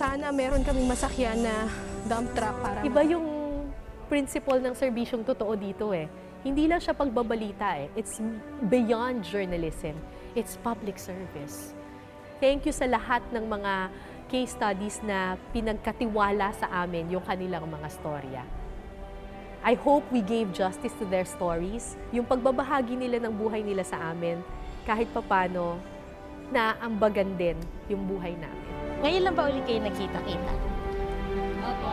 Sana meron kaming masakyan na dump truck para... Iba yung principle ng serbisyong totoo dito eh. Hindi lang siya pagbabalita eh. It's beyond journalism. It's public service. Thank you sa lahat ng mga case studies na pinagkatiwala sa amin yung kanilang mga storya. I hope we gave justice to their stories. Yung pagbabahagi nila ng buhay nila sa amin, kahit papano, naambagan din yung buhay namin. Ngayon lang ba ulit kayo nagkita-kita? Opo.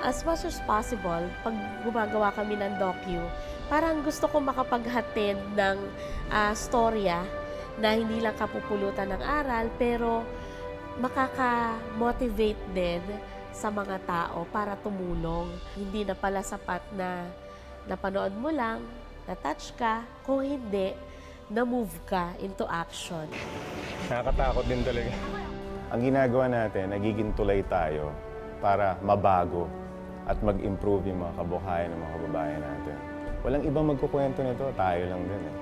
As much as possible, pag gumagawa kami ng docu, parang gusto ko makapaghatid ng storya na hindi lang kapupulutan ng aral, pero makaka-motivate din sa mga tao para tumulong. Hindi na pala sapat na napanood mo lang, na-touch ka, kung hindi, na-move ka into action. Nakakatakot din talaga. Ang ginagawa natin, nagiging tulay tayo para mabago at mag-improve yung mga kabuhayan ng mga kababayan natin. Walang ibang magkukwento nito, tayo lang din eh.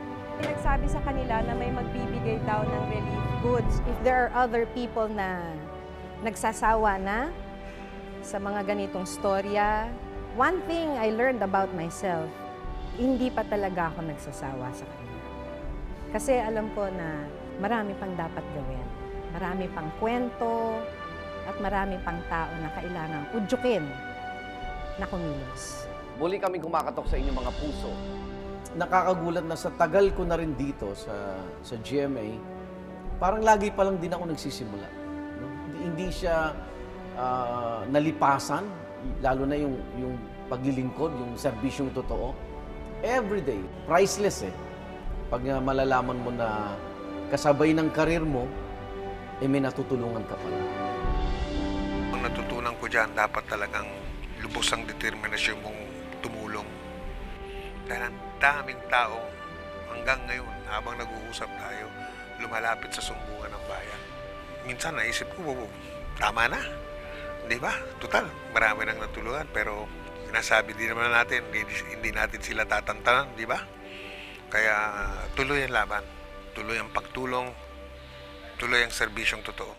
Nagsabi sa kanila na may magbibigay daw ng relief goods. If there are other people na nagsasawa na sa mga ganitong storya, one thing I learned about myself, hindi pa talaga ako nagsasawa sa kanila. Kasi alam ko na marami pang dapat gawin. Marami pang kwento at marami pang tao na kailangang udyukin na kumilos. Muli kaming kumakatok sa inyong mga puso. Nakakagulat na sa tagal ko na rin dito sa GMA, parang lagi pa lang din ako nagsisimula. No? Hindi siya nalipasan, lalo na yung paglilingkod, yung serbisyong totoo. Everyday, priceless eh. Pag malalaman mo na kasabay ng karir mo, may natutulungan ka pala. Ang natutunan ko dyan, dapat talagang lubos ang determinasyon mong tumulong. Dahil ang daming tao hanggang ngayon, habang nag-uusap tayo, lumalapit sa sumbungan ng bayan. Minsan naisip ko, tama na. Di ba? Total, marami nang natulungan. Pero sinasabi din naman natin, hindi natin sila tatantanan, di ba? Kaya tuloy ang laban, tuloy ang pagtulong, tuloy ang serbisyong totoo.